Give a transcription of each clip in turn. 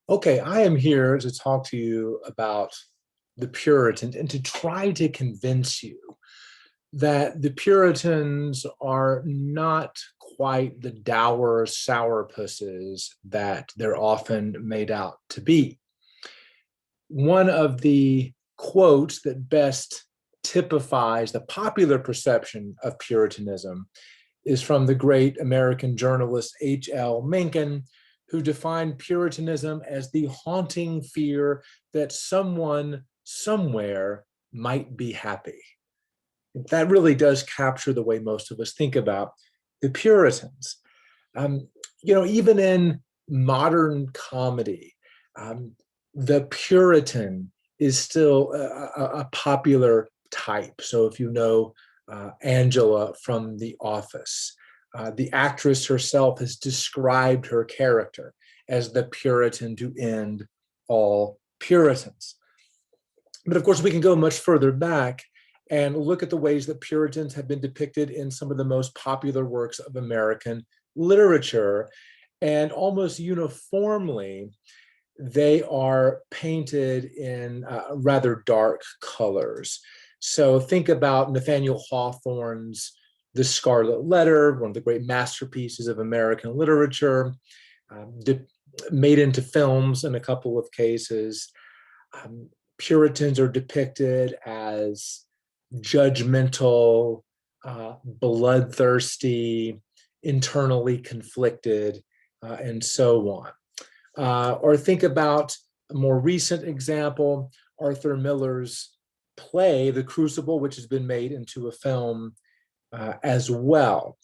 Okay, I am here to talk to you about the Puritans and to try to convince you that the Puritans are not quite the dour sourpusses that they're often made out to be. One of the quotes that best typifies the popular perception of Puritanism is from the great American journalist H.L. Mencken, who defined Puritanism as the haunting fear that someone somewhere might be happy. That really does capture the way most of us think about the Puritans. Um, Even in modern comedy, um, the Puritan is still a popular type. So if you know Angela from The Office, the actress herself has described her character as the Puritan to end all Puritans. But of course, we can go much further back and look at the ways that Puritans have been depicted in some of the most popular works of American literature. And almost uniformly, they are painted in rather dark colors. So think about Nathaniel Hawthorne's The Scarlet Letter, one of the great masterpieces of American literature, um, made into films in a couple of cases. Um, Puritans are depicted as judgmental, bloodthirsty, internally conflicted, and so on. Or think about a more recent example, Arthur Miller's play, The Crucible, which has been made into a film as well.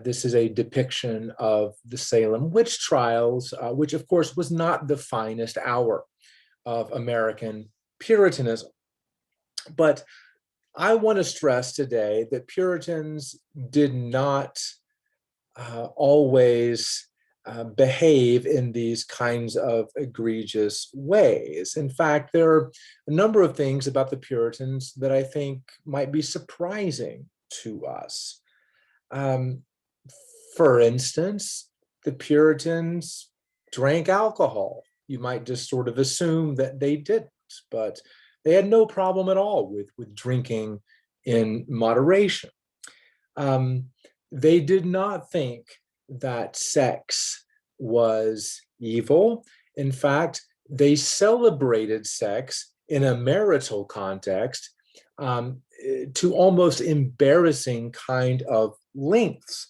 This is a depiction of the Salem witch trials, which of course was not the finest hour of American Puritanism. But I want to stress today that Puritans did not always behave in these kinds of egregious ways. In fact, there are a number of things about the Puritans that I think might be surprising to us. Um, for instance, the Puritans drank alcohol. You might just sort of assume that they didn't, but they had no problem at all with drinking in moderation. Um, they did not think that sex was evil. In fact, they celebrated sex in a marital context to almost embarrassing kind of lengths.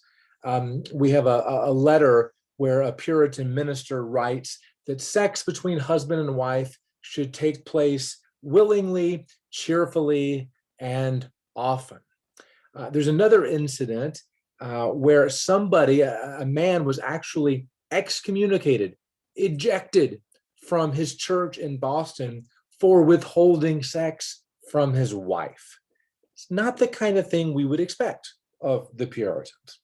We have a letter where a Puritan minister writes that sex between husband and wife should take place willingly, cheerfully, and often. There's another incident where somebody, a man, was actually excommunicated, ejected from his church in Boston for withholding sex from his wife. It's not the kind of thing we would expect of the Puritans.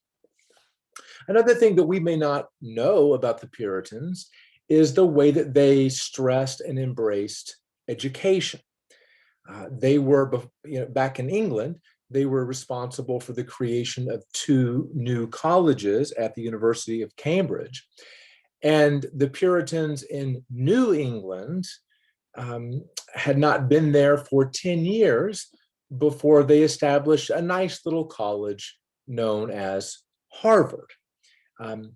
Another thing that we may not know about the Puritans is the way that they stressed and embraced education. They were, back in England, they were responsible for the creation of two new colleges at the University of Cambridge. And the Puritans in New England had not been there for 10 years before they established a nice little college known as Harvard. Um,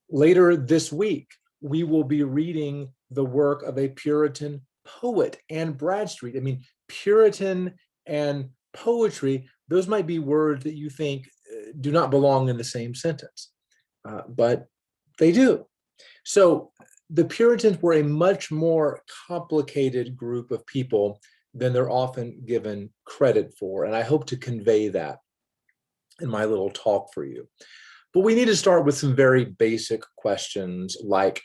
Later this week, we will be reading the work of a Puritan poet, Anne Bradstreet. I mean, Puritan and poetry, those might be words that you think do not belong in the same sentence, but they do. So the Puritans were a much more complicated group of people than they're often given credit for. And I hope to convey that in my little talk for you. But we need to start with some very basic questions like,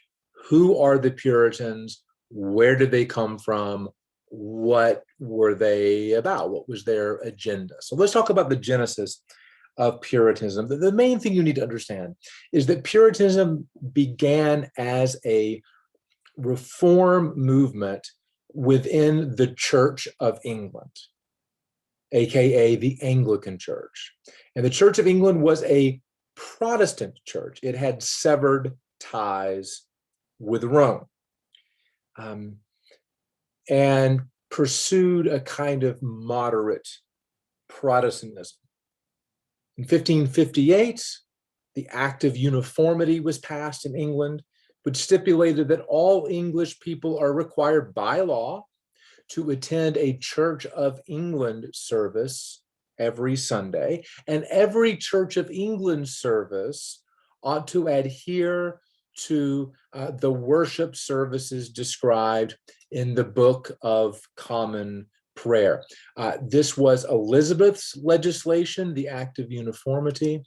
who are the Puritans? Where did they come from? What were they about? What was their agenda? So let's talk about the genesis of Puritanism. The main thing you need to understand is that Puritanism began as a reform movement within the Church of England, aka the Anglican Church. And the Church of England was a Protestant church. It had severed ties with Rome. um, and pursued a kind of moderate Protestantism. In 1558, the Act of Uniformity was passed in England, which stipulated that all English people are required by law to attend a Church of England service every Sunday, and every Church of England service ought to adhere to the worship services described in the Book of Common Prayer. This was Elizabeth's legislation, the Act of Uniformity,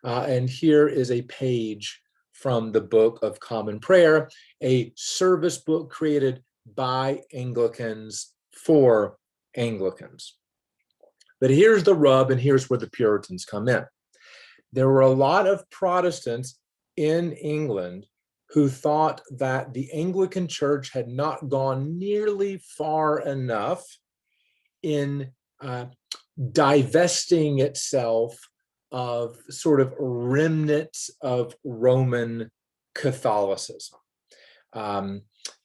and here is a page from the Book of Common Prayer, a service book created by Anglicans for Anglicans. But here's the rub, and here's where the Puritans come in. There were a lot of Protestants in England who thought that the Anglican Church had not gone nearly far enough in divesting itself of sort of remnants of Roman Catholicism,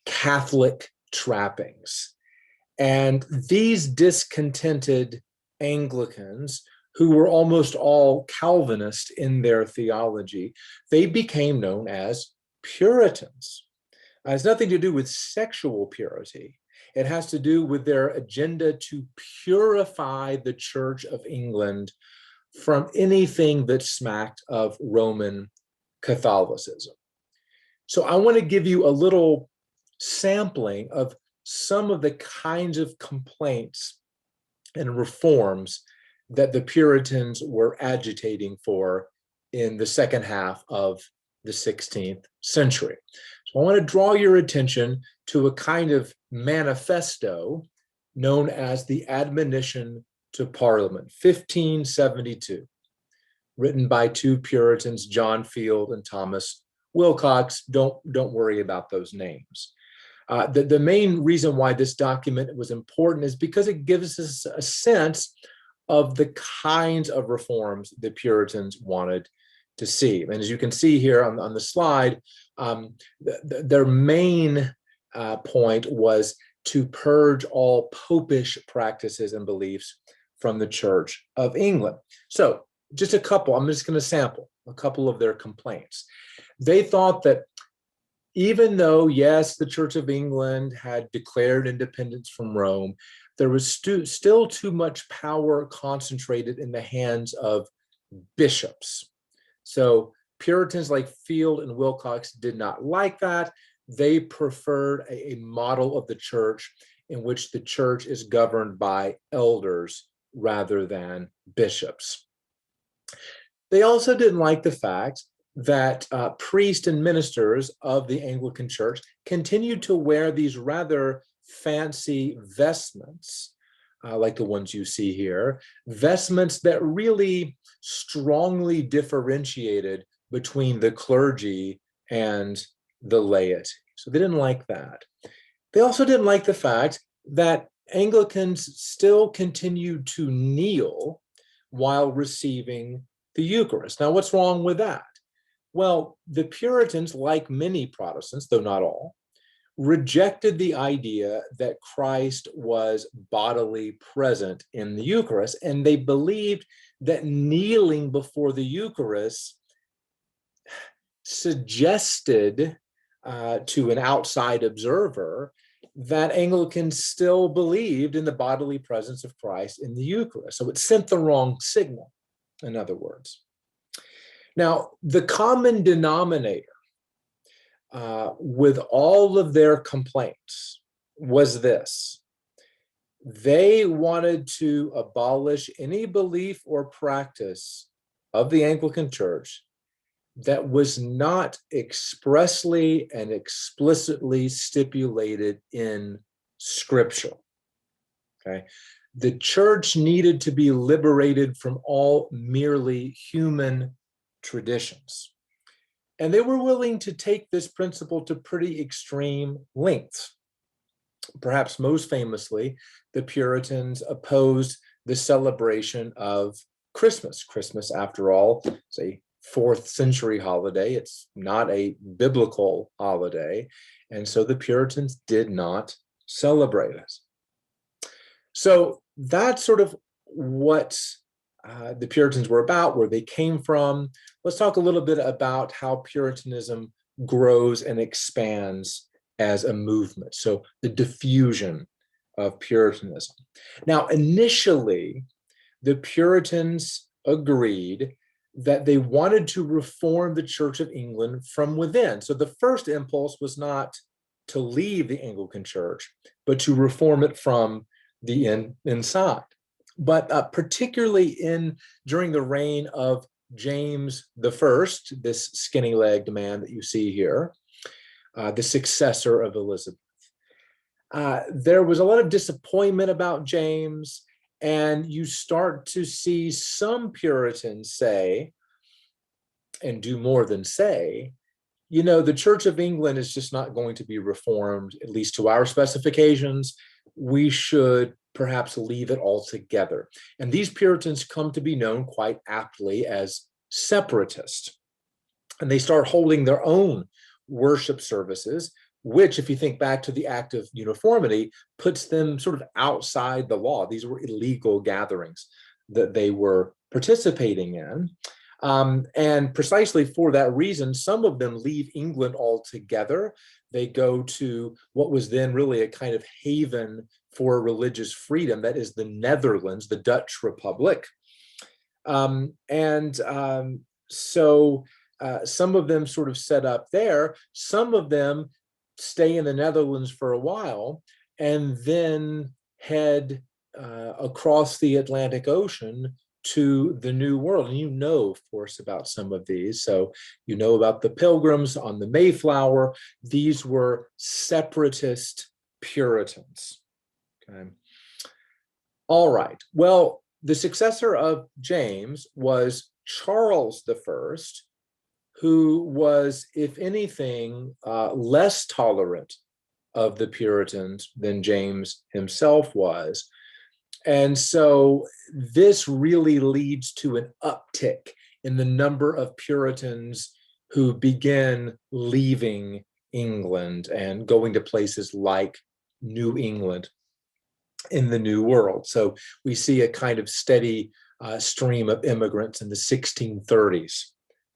Catholic trappings. And these discontented Anglicans, who were almost all Calvinist in their theology, they became known as Puritans. It has nothing to do with sexual purity. It has to do with their agenda to purify the Church of England from anything that smacked of Roman Catholicism. So I want to give you a little sampling of some of the kinds of complaints and reforms that the Puritans were agitating for in the second half of the 16th century. So I want to draw your attention to a kind of manifesto known as the Admonition to Parliament, 1572, written by two Puritans, John Field and Thomas Wilcox. Don't worry about those names. The main reason why this document was important is because it gives us a sense of the kinds of reforms the Puritans wanted to see. And as you can see here on the slide, their main point was to purge all popish practices and beliefs from the Church of England. So just a couple, I'm just going to sample a couple of their complaints. They thought that even though, yes, the Church of England had declared independence from Rome, there was still too much power concentrated in the hands of bishops. So Puritans like Field and Wilcox did not like that. They preferred a model of the church in which the church is governed by elders rather than bishops. They also didn't like the fact that priests and ministers of the Anglican Church continued to wear these rather fancy vestments, like the ones you see here, vestments that really strongly differentiated between the clergy and the laity. So they didn't like that. They also didn't like the fact that Anglicans still continued to kneel while receiving the Eucharist. Now, what's wrong with that? Well, the Puritans, like many Protestants, though not all, rejected the idea that Christ was bodily present in the Eucharist, and they believed that kneeling before the Eucharist suggested to an outside observer that Anglicans still believed in the bodily presence of Christ in the Eucharist. So it sent the wrong signal, in other words. Now, the common denominator with all of their complaints was this: they wanted to abolish any belief or practice of the Anglican Church that was not expressly and explicitly stipulated in Scripture. Okay? The church needed to be liberated from all merely human traditions. And they were willing to take this principle to pretty extreme lengths. Perhaps most famously, the Puritans opposed the celebration of Christmas. Christmas, after all, is a fourth century holiday. It's not a biblical holiday. And so the Puritans did not celebrate it. So that's sort of what the Puritans were about, where they came from. Let's talk a little bit about how Puritanism grows and expands as a movement. So the diffusion of Puritanism. Now, initially, the Puritans agreed that they wanted to reform the Church of England from within. So the first impulse was not to leave the Anglican Church, but to reform it from the inside. But particularly during the reign of James I, this skinny-legged man that you see here, the successor of Elizabeth, there was a lot of disappointment about James, and you start to see some Puritans say, and do more than say, you know, the Church of England is just not going to be reformed, at least to our specifications. We should perhaps leave it altogether. And these Puritans come to be known quite aptly as separatists. And they start holding their own worship services, which, if you think back to the Act of Uniformity, puts them sort of outside the law. These were illegal gatherings that they were participating in. And precisely for that reason, some of them leave England altogether. They go to what was then really a kind of haven for religious freedom, that is the Netherlands, the Dutch Republic. So some of them sort of set up there. Some of them stay in the Netherlands for a while and then head across the Atlantic Ocean to the New World. And you know, of course, about some of these. So you know about the Pilgrims on the Mayflower. These were separatist Puritans. Okay. All right. Well, the successor of James was Charles I, who was, if anything, less tolerant of the Puritans than James himself was. And so this really leads to an uptick in the number of Puritans who begin leaving England and going to places like New England in the New World. So we see a kind of steady stream of immigrants in the 1630s,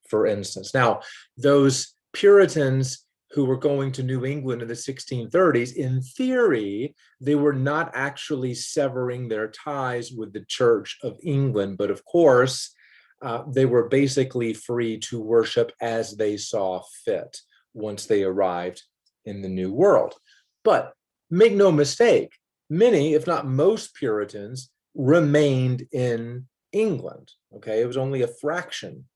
for instance. Now, those Puritans who were going to New England in the 1630s, in theory, they were not actually severing their ties with the Church of England, but of course, they were basically free to worship as they saw fit once they arrived in the New World. But make no mistake, many, if not most Puritans, remained in England. Okay, it was only a fraction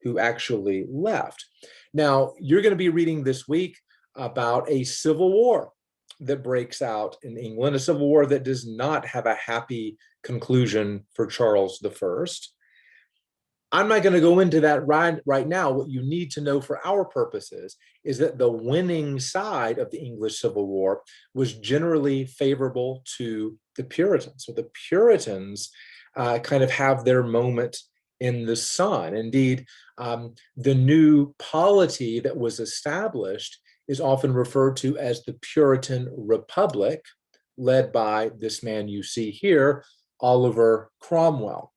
who actually left. Now, you're going to be reading this week about a civil war that breaks out in England, a civil war that does not have a happy conclusion for Charles I. I'm not going to go into that right now. What you need to know for our purposes is that the winning side of the English Civil War was generally favorable to the Puritans. So the Puritans kind of have their moment in the sun. Indeed, the new polity that was established is often referred to as the Puritan Republic, led by this man you see here, Oliver Cromwell.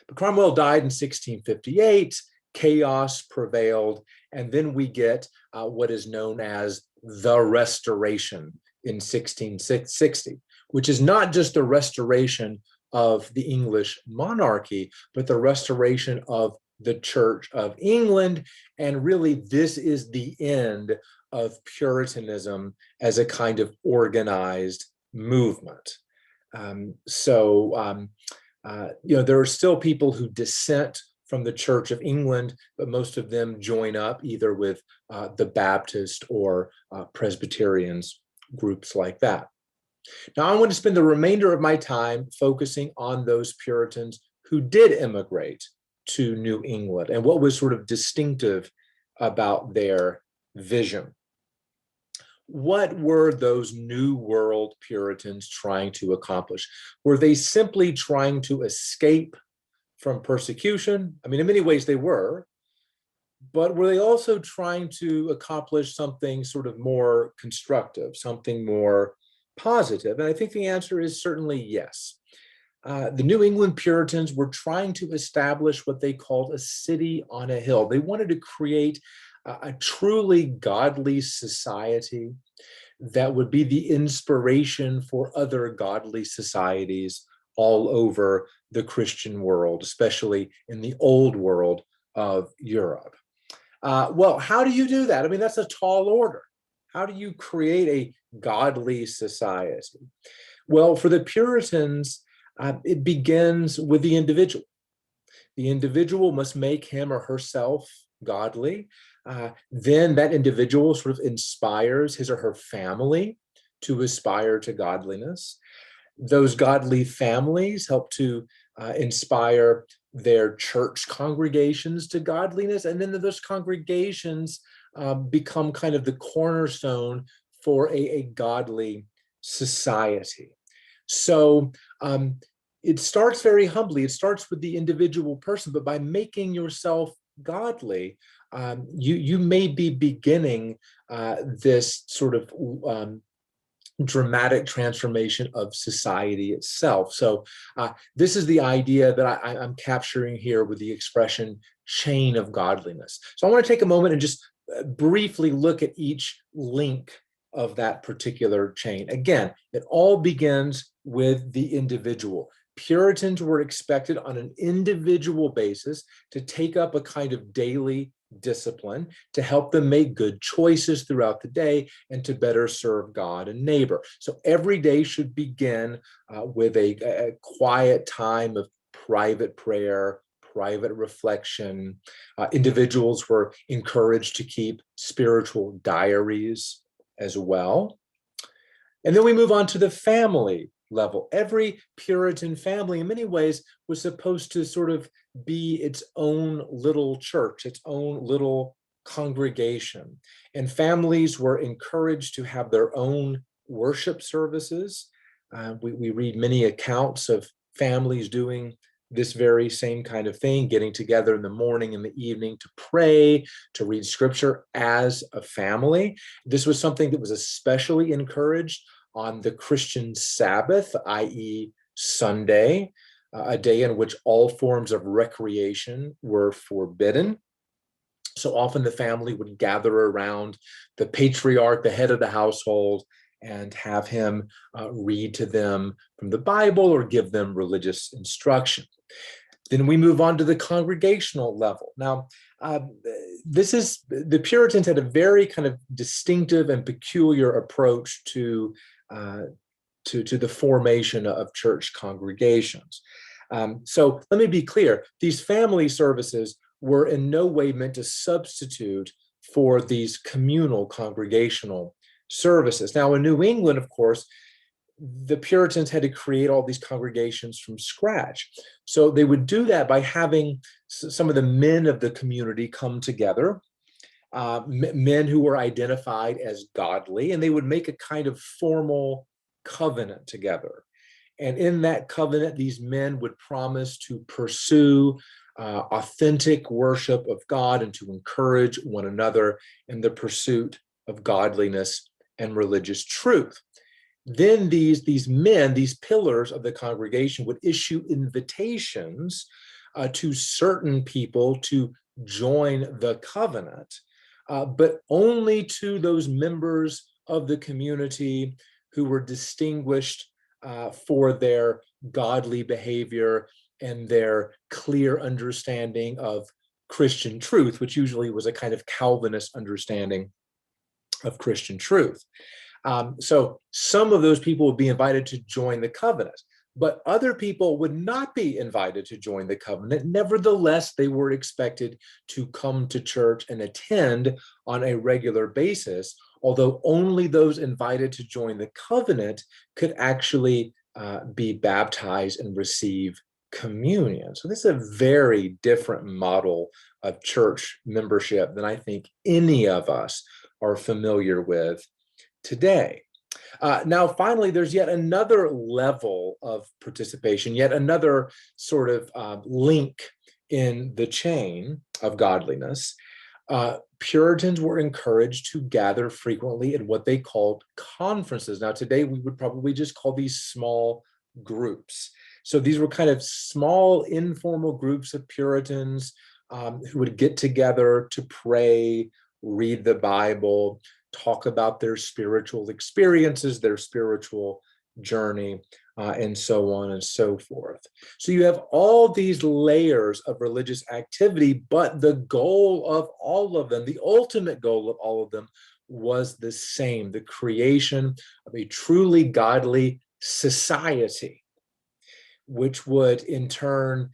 But Cromwell died in 1658, chaos prevailed, and then we get what is known as the Restoration in 1660, which is not just the restoration of the English monarchy, but the restoration of the Church of England. And really, this is the end of Puritanism as a kind of organized movement. There are still people who dissent from the Church of England, but most of them join up either with the Baptist or Presbyterians, groups like that. Now, I want to spend the remainder of my time focusing on those Puritans who did immigrate to New England and what was sort of distinctive about their vision. What were those New World Puritans trying to accomplish? Were they simply trying to escape from persecution? I mean, in many ways they were, but were they also trying to accomplish something sort of more constructive, something more positive? And I think the answer is certainly yes. The New England Puritans were trying to establish what they called a city on a hill. They wanted to create a truly godly society that would be the inspiration for other godly societies all over the Christian world, especially in the old world of Europe. Well, how do you do that? I mean, that's a tall order. How do you create a godly society? Well, for the Puritans, it begins with the individual. The individual must make him or herself godly. Then that individual sort of inspires his or her family to aspire to godliness. Those godly families help to inspire their church congregations to godliness. And then those congregations become kind of the cornerstone for a godly society. So it starts very humbly. It starts with the individual person, but by making yourself godly, you may be beginning this sort of dramatic transformation of society itself. So this is the idea that I'm capturing here with the expression chain of godliness. So I want to take a moment and just briefly look at each link of that particular chain. Again, it all begins with the individual. Puritans were expected on an individual basis to take up a kind of daily discipline to help them make good choices throughout the day and to better serve God and neighbor. So every day should begin with a quiet time of private prayer, private reflection. Individuals were encouraged to keep spiritual diaries as well. And then we move on to the family level. Every Puritan family, in many ways, was supposed to sort of be its own little church, its own little congregation. And families were encouraged to have their own worship services. We read many accounts of families doing this very same kind of thing, getting together in the morning and the evening to pray, to read scripture as a family. This was something that was especially encouraged on the Christian Sabbath, i.e. Sunday, a day in which all forms of recreation were forbidden. So often the family would gather around the patriarch, the head of the household, and have him read to them from the Bible or give them religious instruction. Then we move on to the congregational level. Now, the Puritans had a very kind of distinctive and peculiar approach to the formation of church congregations. So let me be clear, these family services were in no way meant to substitute for these communal congregational services. Now in New England, of course, the Puritans had to create all these congregations from scratch. So they would do that by having some of the men of the community come together, men who were identified as godly, and they would make a kind of formal covenant together. And in that covenant, these men would promise to pursue authentic worship of God and to encourage one another in the pursuit of godliness and religious truth. Then these men, these pillars of the congregation, would issue invitations to certain people to join the covenant, but only to those members of the community who were distinguished for their godly behavior and their clear understanding of Christian truth, which usually was a kind of Calvinist understanding of Christian truth. So some of those people would be invited to join the covenant, but other people would not be invited to join the covenant. Nevertheless, they were expected to come to church and attend on a regular basis, although only those invited to join the covenant could actually be baptized and receive communion. So this is a very different model of church membership than I think any of us are familiar with today. Now, finally, there's yet another level of participation, yet another sort of link in the chain of godliness. Puritans were encouraged to gather frequently in what they called conferences. Now, today we would probably just call these small groups. So these were kind of small, informal groups of Puritans who would get together to pray, read the Bible, talk about their spiritual experiences, their spiritual journey, and so on and so forth. So you have all these layers of religious activity, but the goal of all of them, the ultimate goal of all of them, was the same: the creation of a truly godly society, which would in turn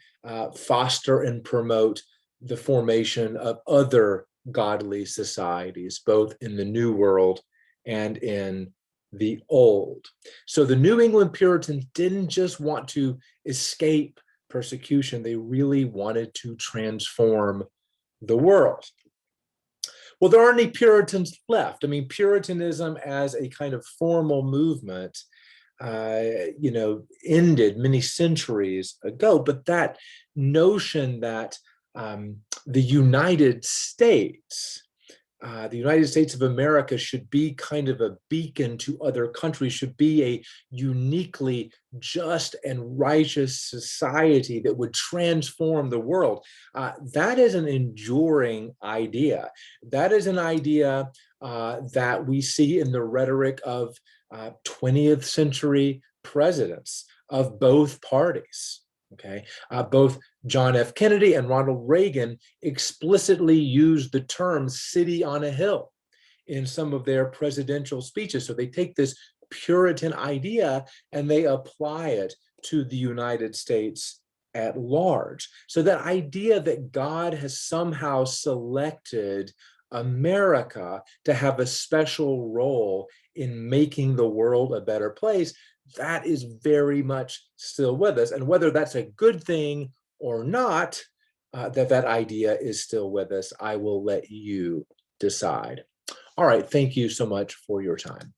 foster and promote the formation of other godly societies, both in the New World and in the Old. So the New England Puritans didn't just want to escape persecution, they really wanted to transform the world. Well, there aren't any Puritans left. I mean, Puritanism as a kind of formal movement ended many centuries ago. But that notion that the United States, the United States of America should be kind of a beacon to other countries, should be a uniquely just and righteous society that would transform the world. That is an enduring idea. That is an idea that we see in the rhetoric of 20th century presidents of both parties. Okay, both John F. Kennedy and Ronald Reagan explicitly used the term city on a hill in some of their presidential speeches. So they take this Puritan idea and they apply it to the United States at large. So that idea that God has somehow selected America to have a special role in making the world a better place, that is very much still with us. And whether that's a good thing or not, that idea is still with us, I will let you decide. All right, thank you so much for your time.